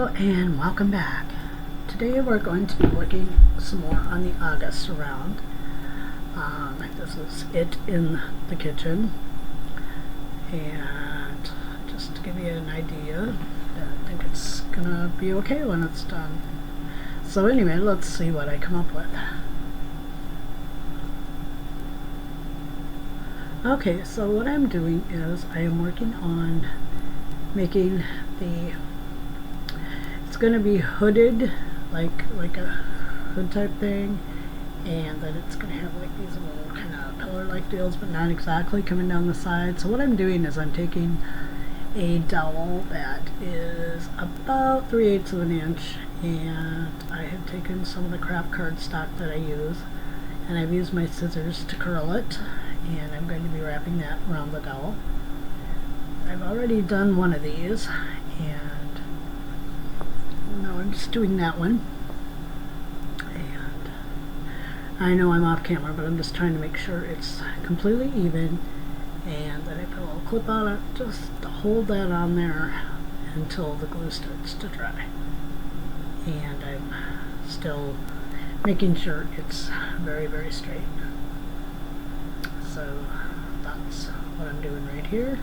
Hello and welcome back. Today we're going to be working some more on the Aga surround. This is it in the kitchen, and just to give you an idea, I think it's gonna be okay when it's done. So anyway, let's see what I come up with. Okay, so what I'm doing is I am working on making the, it's going to be hooded, like a hood type thing, and then it's going to have like these little kind of pillar like deals, but not exactly coming down the side. So what I'm doing is I'm taking a dowel that is about 3/8 of an inch, and I have taken some of the craft cardstock that I use, and I've used my scissors to curl it, and I'm going to be wrapping that around the dowel. I've already done one of these, and now I'm just doing that one. And I know I'm off camera, but I'm just trying to make sure it's completely even, and then I put a little clip on it just to hold that on there until the glue starts to dry. And I'm still making sure it's very, very straight. So that's what I'm doing right here.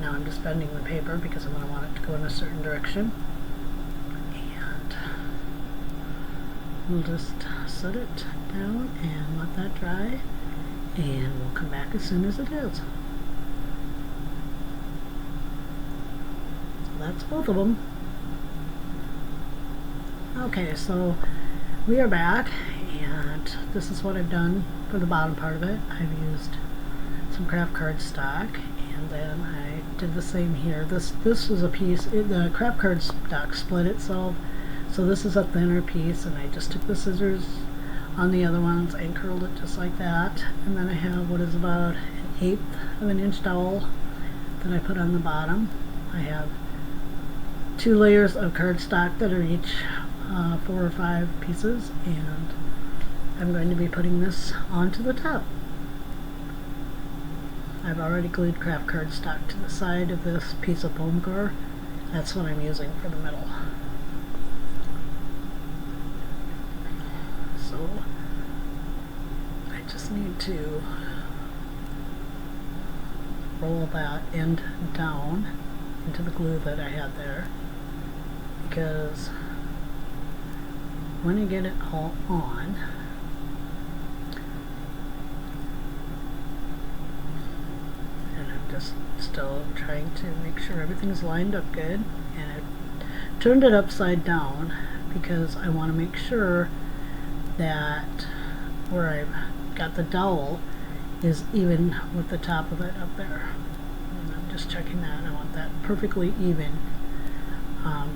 Now I'm just bending the paper because I'm going to want it to go in a certain direction. And we'll just set it down and let that dry, and we'll come back as soon as it is. So that's both of them. Okay, so we are back, and this is what I've done for the bottom part of it. I've used some craft cardstock, and then I did the same here. This was a piece, the craft cardstock split itself, so this is a thinner piece, and I just took the scissors on the other ones and curled it just like that. And then I have what is about 1/8 of an inch dowel that I put on the bottom. I have 2 layers of cardstock that are each 4 or 5 pieces, and I'm going to be putting this onto the top. I've already glued craft cardstock to the side of this piece of foam core. That's what I'm using for the middle. So I just need to roll that end down into the glue that I had there, because when I get it all on, and I'm just still trying to make sure everything's lined up good, and I turned it upside down because I want to make sure that where I've got the dowel is even with the top of it up there. And I'm just checking that. I want that perfectly even. I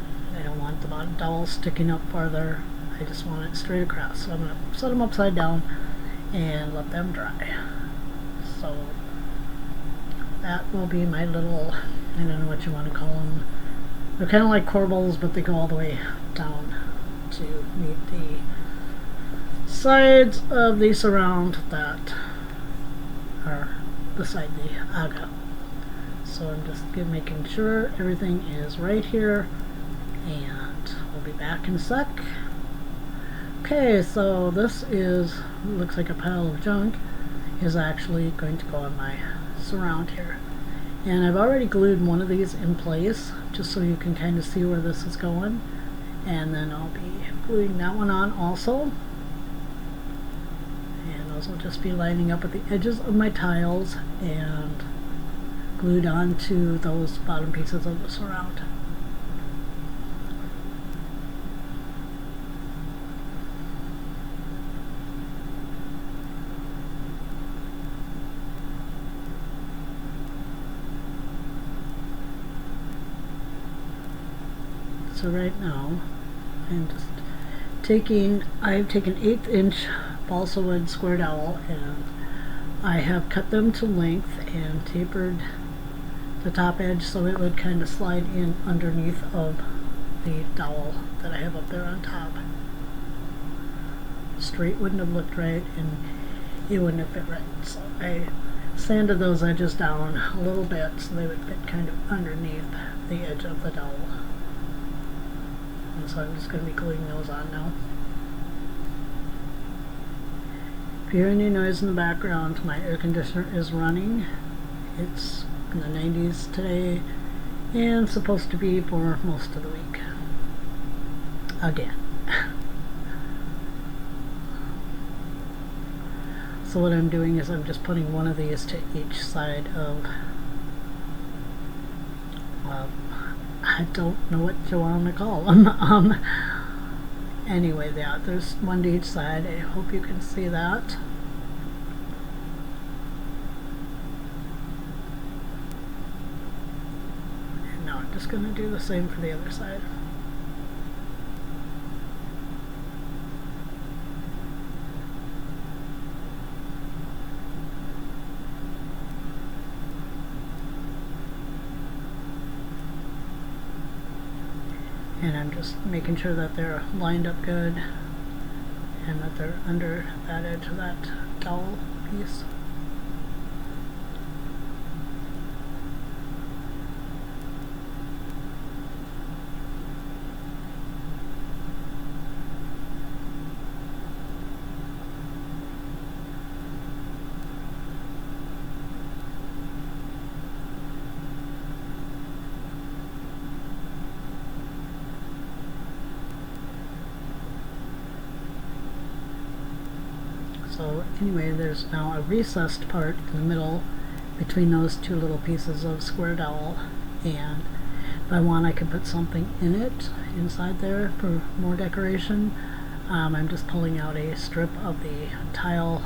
don't want the bottom dowel sticking up farther. I just want it straight across. So I'm going to set them upside down and let them dry. So that will be my little, I don't know what you want to call them. They're kind of like corbels, but they go all the way down to meet the sides of the surround that are beside the Aga. So I'm just making sure everything is right here, and we'll be back in a sec. Okay, so this looks like a pile of junk, is actually going to go on my surround here. And I've already glued one of these in place, just so you can kind of see where this is going. And then I'll be gluing that one on also. And those will just be lining up at the edges of my tiles and glued onto those bottom pieces of the surround. So right now, I'm just I've taken 1/8 inch balsa wood square dowel, and I have cut them to length and tapered the top edge so it would kind of slide in underneath of the dowel that I have up there on top. Straight wouldn't have looked right, and it wouldn't have fit right. So I sanded those edges down a little bit so they would fit kind of underneath the edge of the dowel. and so I'm just going to be gluing those on now. If you hear any noise in the background, my air conditioner is running. It's in the 90s today and supposed to be for most of the week. Again. So what I'm doing is I'm just putting one of these to each side of, I don't know what you want to call them. Anyway, yeah, there's one to each side. I hope you can see that. And now I'm just going to do the same for the other side. And I'm just making sure that they're lined up good and that they're under that edge of that dowel piece. So anyway, there's now a recessed part in the middle between those two little pieces of square dowel, and if I want I can put something in it inside there for more decoration. I'm just pulling out a strip of the tile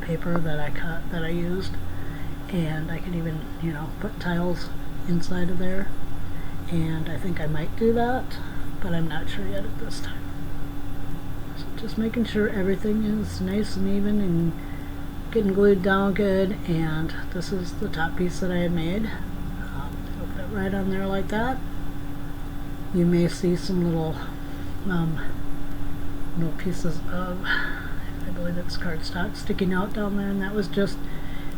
paper that I used, and I could even, you know, put tiles inside of there, and I think I might do that, but I'm not sure yet at this time. Just making sure everything is nice and even and getting glued down good. And this is the top piece that I had made. It'll fit right on there like that. You may see some little pieces of, I believe it's cardstock, sticking out down there, and that was just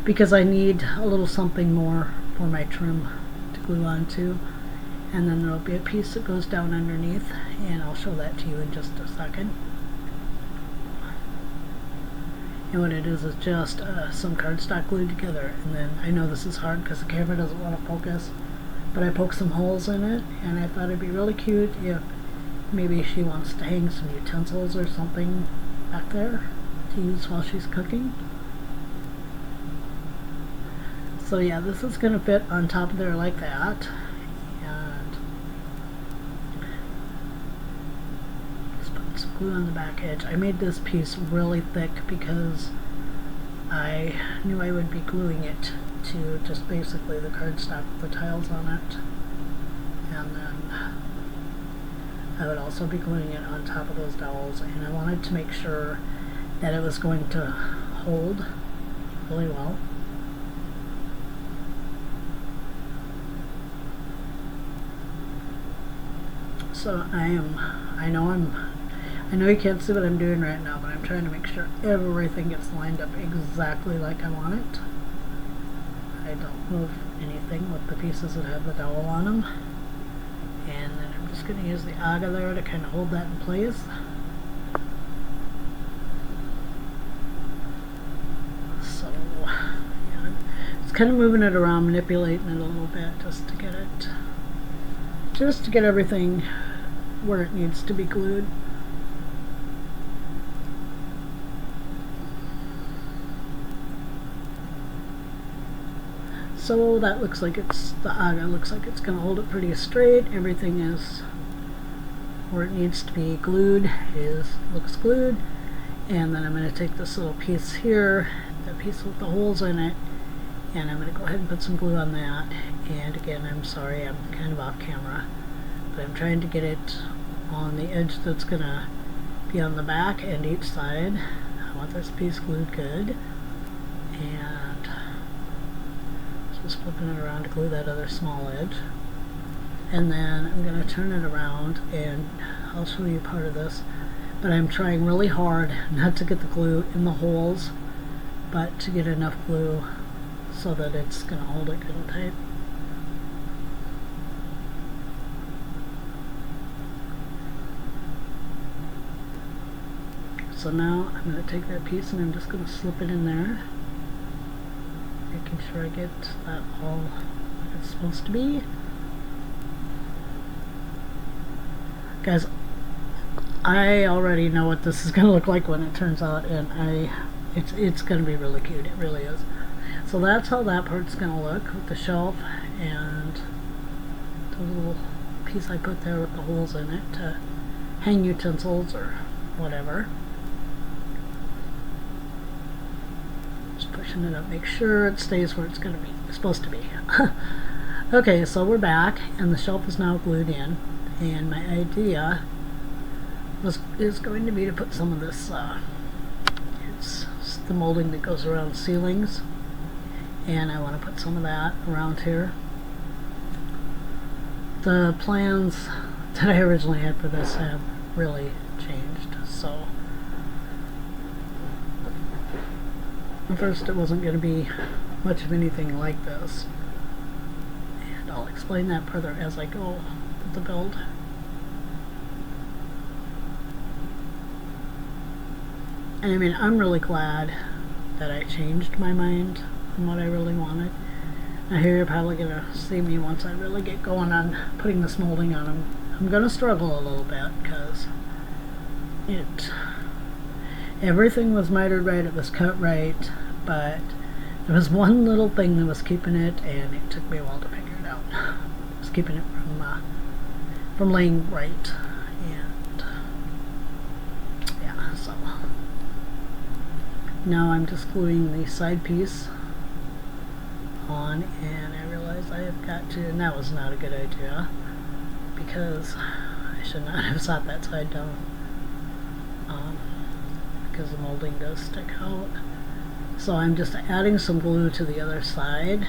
because I need a little something more for my trim to glue onto. And then there'll be a piece that goes down underneath, and I'll show that to you in just a second. And what it is just some cardstock glued together. And then I know this is hard because the camera doesn't want to focus, but I poked some holes in it, and I thought it'd be really cute if maybe she wants to hang some utensils or something back there to use while she's cooking. So yeah, this is going to fit on top of there like that. Glue on the back edge. I made this piece really thick because I knew I would be gluing it to just basically the cardstock with the tiles on it, and then I would also be gluing it on top of those dowels, and I wanted to make sure that it was going to hold really well. So I know you can't see what I'm doing right now, but I'm trying to make sure everything gets lined up exactly like I want it. I don't move anything with the pieces that have the dowel on them. And then I'm just going to use the aga there to kind of hold that in place. So, yeah, it's kind of moving it around, manipulating it a little bit just to get everything where it needs to be glued. So that looks like the aga looks like it's going to hold it pretty straight. Everything is where it needs to be glued, looks glued. And then I'm going to take this little piece here, that piece with the holes in it, and I'm going to go ahead and put some glue on that. And again, I'm sorry, I'm kind of off camera, but I'm trying to get it on the edge that's going to be on the back and each side. I want this piece glued good, and just flipping it around to glue that other small edge. And then I'm going to turn it around, and I'll show you part of this, but I'm trying really hard not to get the glue in the holes, but to get enough glue so that it's going to hold it good and tight. So now I'm going to take that piece and I'm just going to slip it in there, making sure I get that all like it's supposed to be. Guys, I already know what this is going to look like when it turns out, and it's going to be really cute. It really is. So that's how that part's going to look with the shelf and the little piece I put there with the holes in it to hang utensils or whatever. Just pushing it up, make sure it stays where it's supposed to be. Okay, so we're back and the shelf is now glued in, and my idea is going to be to put some of this it's the molding that goes around ceilings, and I want to put some of that around here. The plans that I originally had for this have really changed. So at first it wasn't going to be much of anything like this, and I'll explain that further as I go with the build. And I mean, I'm really glad that I changed my mind on what I really wanted. Now here you're probably going to see me once I really get going on putting this molding on them. I'm going to struggle a little bit because everything was mitered right, it was cut right, but there was one little thing that was keeping it, and it took me a while to figure it out. It was keeping it from laying right, and yeah, so now I'm just gluing the side piece on, and I realized I have got to, and that was not a good idea because I should not have sat that side down, because the molding does stick out. So I'm just adding some glue to the other side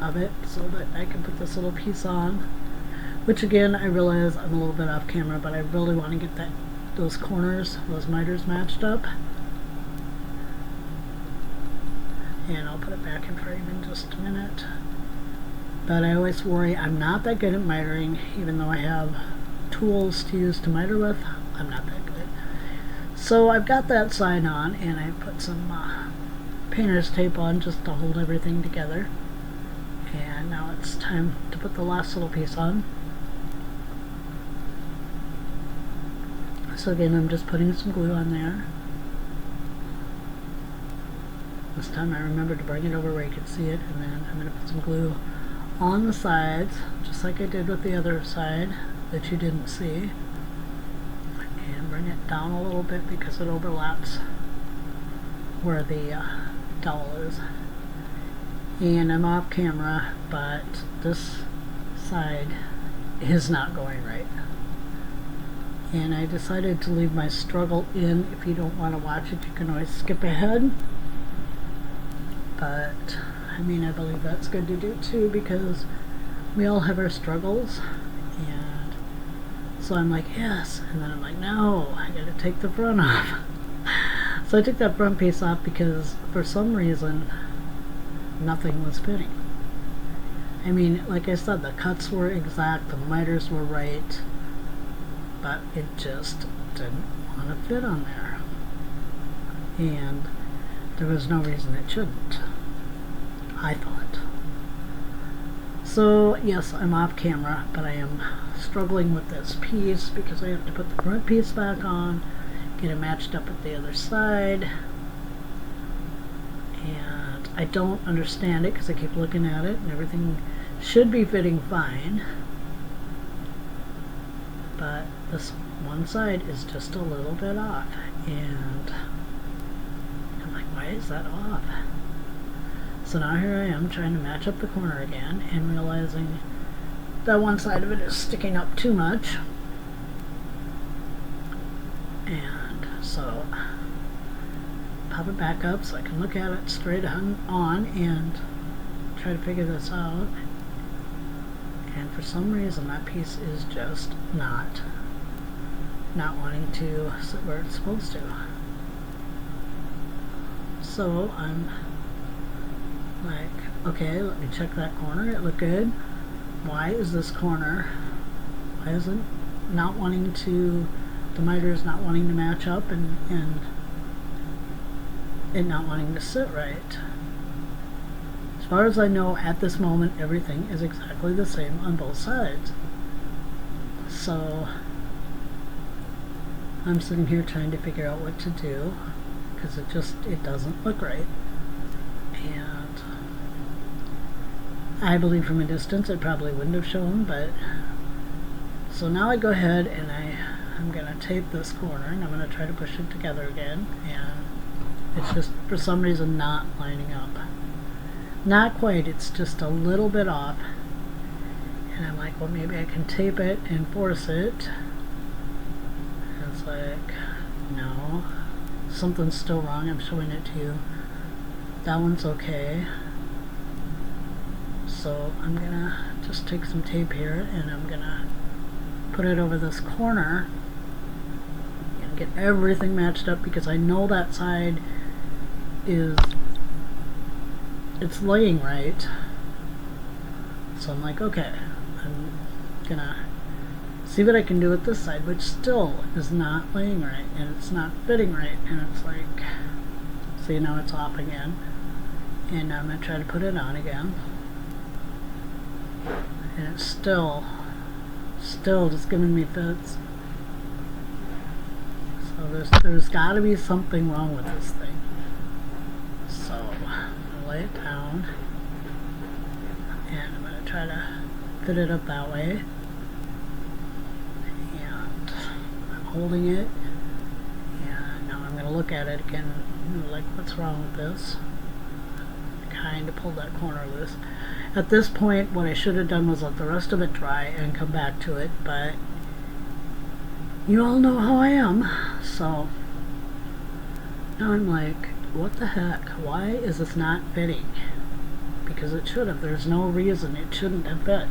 of it so that I can put this little piece on, which again I realize I'm a little bit off camera, but I really want to get those corners, those miters matched up. And I'll put it back in frame in just a minute. But I always worry, I'm not that good at mitering, even though I have tools to use to miter with. I'm not that good. So I've got that side on, and I put some painter's tape on just to hold everything together. And now it's time to put the last little piece on. So again, I'm just putting some glue on there. This time I remembered to bring it over where you could see it, and then I'm going to put some glue on the sides, just like I did with the other side that you didn't see, and bring it down a little bit because it overlaps where the dowel is. And I'm off camera, but this side is not going right. And I decided to leave my struggle in. If you don't want to watch it, you can always skip ahead. But I mean, I believe that's good to do too, because we all have our struggles. And so I'm like, yes, and then I'm like, no, I gotta take the front off. So I took that front piece off because for some reason nothing was fitting. I mean, like I said, the cuts were exact, the miters were right, but it just didn't want to fit on there. And there was no reason it shouldn't, I thought. So yes, I'm off camera, but I am struggling with this piece because I have to put the front piece back on, get it matched up with the other side, and I don't understand it because I keep looking at it and everything should be fitting fine, but this one side is just a little bit off, and I'm like, why is that off? So now here I am trying to match up the corner again and realizing that one side of it is sticking up too much. And so pop it back up so I can look at it straight on and try to figure this out. And for some reason that piece is just not wanting to sit where it's supposed to. So I'm like, okay, let me check that corner. It looked good. Why is this corner, why is it not wanting to the miter is not wanting to match up and it not wanting to sit right. As far as I know, at this moment, everything is exactly the same on both sides. So I'm sitting here trying to figure out what to do, because it doesn't look right. And I believe from a distance it probably wouldn't have shown, but so now I go ahead and I'm going to tape this corner, and I'm going to try to push it together again, and it's just for some reason not lining up. Not quite, it's just a little bit off. And I'm like, well, maybe I can tape it and force it. And it's like, no, something's still wrong. I'm showing it to you. That one's okay. So I'm gonna just take some tape here and I'm gonna put it over this corner and get everything matched up, because I know that side it's laying right. So I'm like, okay, I'm gonna see what I can do with this side, which still is not laying right and it's not fitting right, and it's like, see, now it's off again, and I'm gonna try to put it on again, and it's still just giving me fits. So there's got to be something wrong with this thing. So I'll lay it down and I'm going to try to fit it up that way, and I'm holding it, and now I'm going to look at it again, like, what's wrong with this? I kind of pulled that corner loose. At this point, what I should have done was let the rest of it dry and come back to it, but you all know how I am. So now I'm like, what the heck? Why is this not fitting? Because it should have. There's no reason it shouldn't have fit.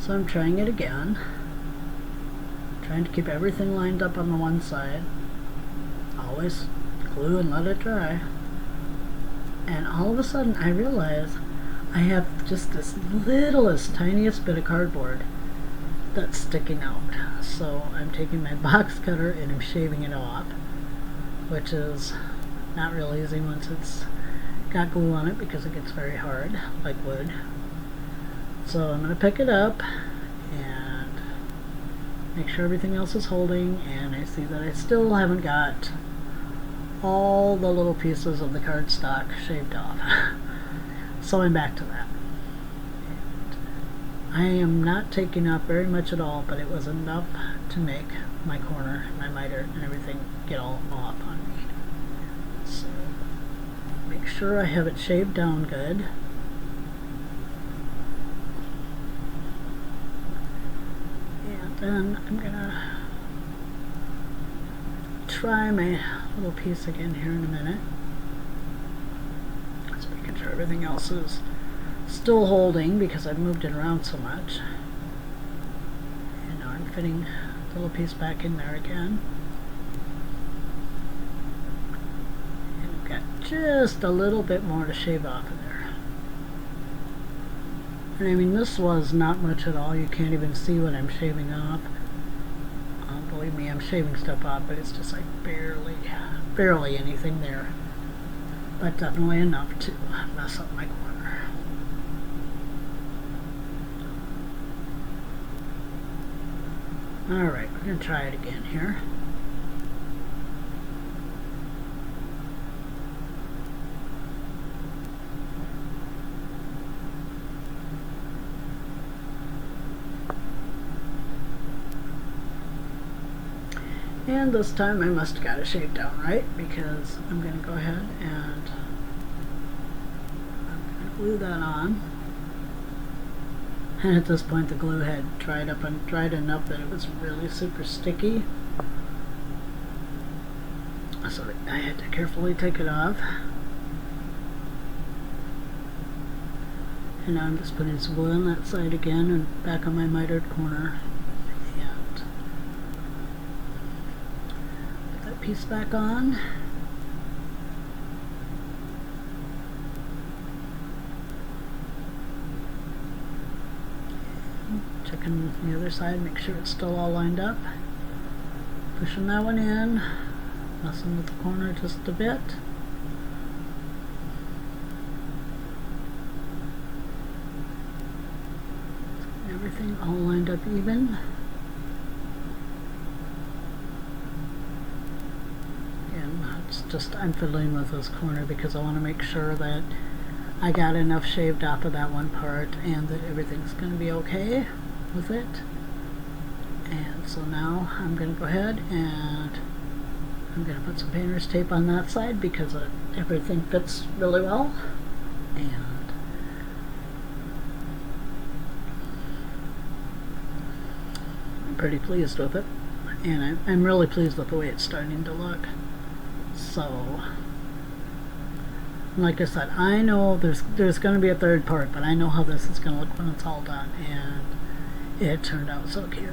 So I'm trying it again. Trying to keep everything lined up on the one side. Always glue and let it dry. And all of a sudden I realize I have just this littlest, tiniest bit of cardboard that's sticking out. So I'm taking my box cutter and I'm shaving it off, which is not real easy once it's got glue on it, because it gets very hard, like wood. So I'm going to pick it up and make sure everything else is holding, and I see that I still haven't got all the little pieces of the cardstock shaved off. So I'm back to that. And I am not taking off very much at all, but it was enough to make my corner, my miter, and everything get all off on me. So make sure I have it shaved down good. And then I'm gonna try my little piece again here in a minute. Just making sure everything else is still holding, because I've moved it around so much. And now I'm fitting the little piece back in there again. And I've got just a little bit more to shave off of there. And I mean, this was not much at all. You can't even see what I'm shaving off. Believe me, I'm shaving stuff off, but it's just like barely anything there. But definitely enough to mess up my corner. Alright, we're going to try it again here. And this time I must have got it shaved down right, because I'm going to go ahead and I'm going to glue that on. And at this point the glue had dried up and dried enough that it was really super sticky. So I had to carefully take it off. And now I'm just putting some glue on that side again and back on my mitered corner. Piece back on. Checking the other side, make sure it's still all lined up. Pushing that one in, messing with the corner just a bit. Everything all lined up even. And it's just, I'm fiddling with this corner because I want to make sure that I got enough shaved off of that one part and that everything's going to be okay with it. And so now I'm going to go ahead and I'm going to put some painter's tape on that side because everything fits really well. And I'm pretty pleased with it. And I'm really pleased with the way it's starting to look. So, like I said, I know there's going to be a third part, but I know how this is going to look when it's all done. And it turned out so cute.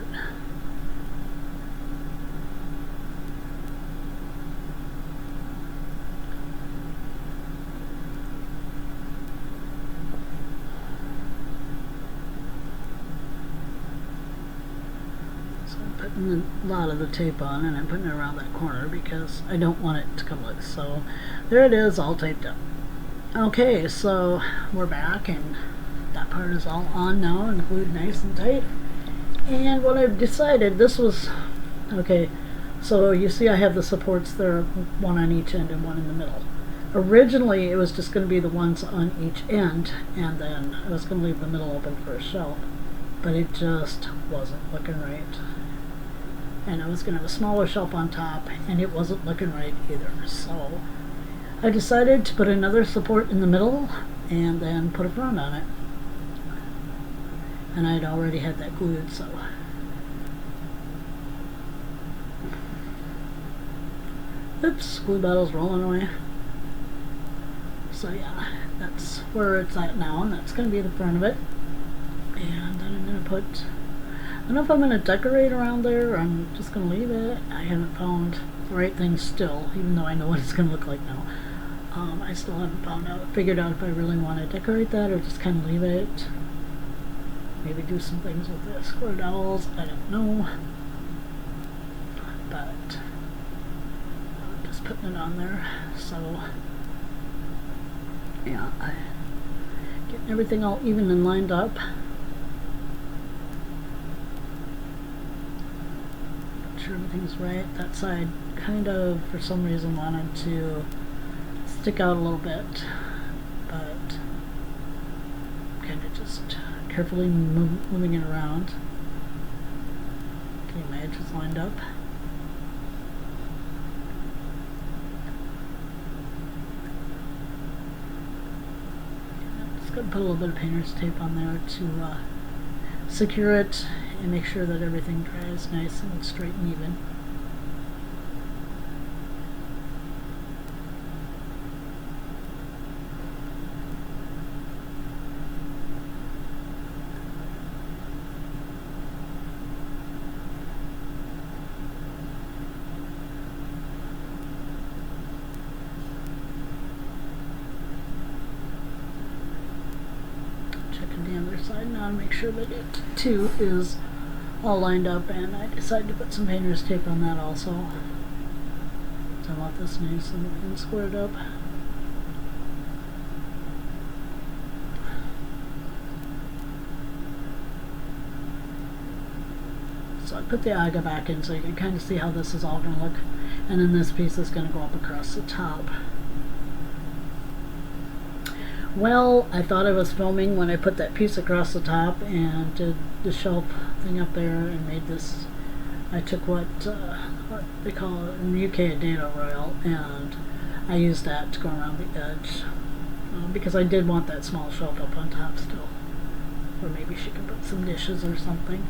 Putting a lot of the tape on, and I'm putting it around that corner because I don't want it to come loose. So there it is, all taped up. Okay, so we're back and that part is all on now and glued nice and tight. And what I've decided, this was okay, so you see I have the supports there, one on each end and one in the middle. Originally it was just going to be the ones on each end, and then I was going to leave the middle open for a shelf, but it just wasn't looking right. And I was going to have a smaller shelf on top, and it wasn't looking right either. So I decided to put another support in the middle and then put a front on it. And I'd already had that glued, so. Oops, glue bottle's rolling away. So yeah, that's where it's at now, and that's going to be the front of it. And then I'm going to put, I don't know if I'm going to decorate around there or I'm just going to leave it. I haven't found the right thing still, even though I know what it's going to look like now. I still haven't figured out if I really want to decorate that or just kind of leave it. Maybe do some things with the square dowels, I don't know. But I'm just putting it on there. So yeah, getting everything all even and lined up. Sure everything's right. That side kind of for some reason wanted to stick out a little bit, but kind of just carefully moving it around, getting my edges lined up. Just going to put a little bit of painter's tape on there to secure it and make sure that everything dries nice and straight and even. Checking the other side now to make sure that it too is all lined up, and I decided to put some painter's tape on that also. So I want this nice and squared up. So I put the aga back in so you can kind of see how this is all going to look, and then this piece is going to go up across the top. Well, I thought I was filming when I put that piece across the top and did the shelf thing up there and made this. I took what they call it in the UK a dado rail, and I used that to go around the edge because I did want that small shelf up on top still, or maybe she could put some dishes or something.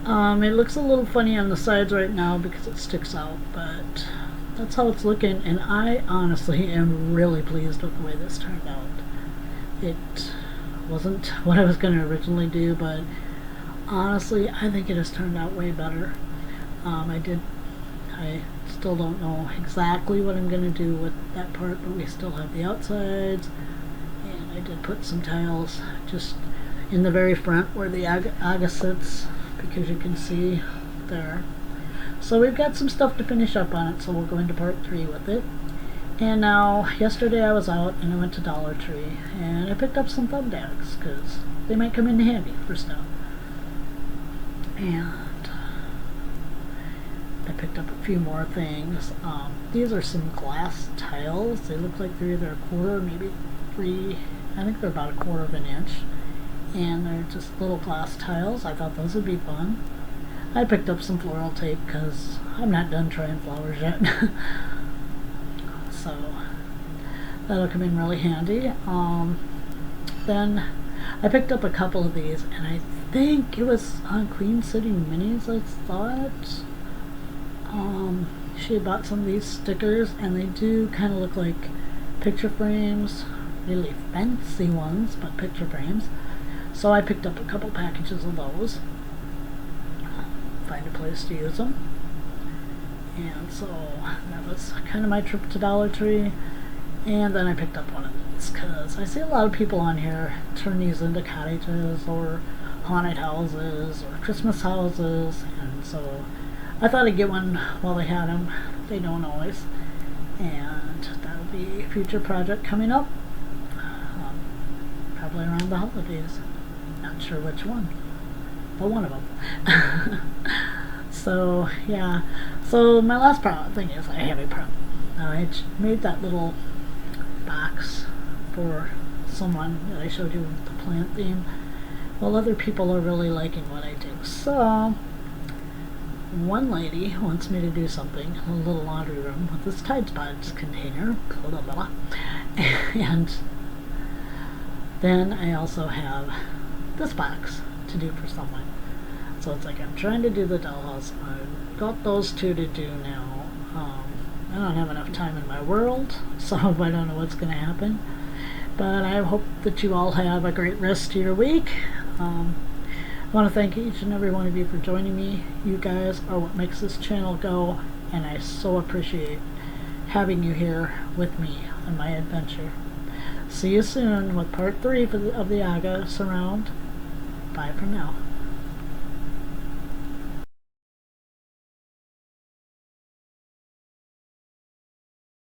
It looks a little funny on the sides right now because it sticks out, but that's how it's looking, and I honestly am really pleased with the way this turned out. It wasn't what I was going to originally do, but honestly I think it has turned out way better. I still don't know exactly what I'm going to do with that part, but we still have the outsides, and I did put some tiles just in the very front where the aga sits, because you can see there. So we've got some stuff to finish up on it, so we'll go into part 3 with it. And now, yesterday I was out and I went to Dollar Tree and I picked up some thumbtacks because they might come in handy for stuff. And I picked up a few more things. These are some glass tiles. They look like they're either a quarter, maybe 3, I think they're about a quarter of an inch. And they're just little glass tiles. I thought those would be fun. I picked up some floral tape because I'm not done trying flowers yet. So that'll come in really handy. Then I picked up a couple of these, and I think it was on Queen City Minis, I thought. She had bought some of these stickers, and they do kind of look like picture frames, really fancy ones, but picture frames. So I picked up a couple packages of those. Find a place to use them. And so that was kind of my trip to Dollar Tree. And then I picked up one of these because I see a lot of people on here turn these into cottages or haunted houses or Christmas houses. And so I thought I'd get one while they had them. They don't always. And that'll be a future project coming up. Probably around the holidays. Not sure which one, but one of them. So yeah, so my last thing is I have a problem. I made that little box for someone that I showed you with the plant theme. Well, other people are really liking what I do. So one lady wants me to do something in a little laundry room with this Tide Pods container. Blah, blah, blah. And then I also have this box to do for someone. So it's like I'm trying to do the dollhouse. I've got those two to do now. I don't have enough time in my world, so I don't know what's going to happen. But I hope that you all have a great rest of your week. I want to thank each and every one of you for joining me. You guys are what makes this channel go, and I so appreciate having you here with me on my adventure. See you soon with part 3 of the Aga Surround. Bye for now.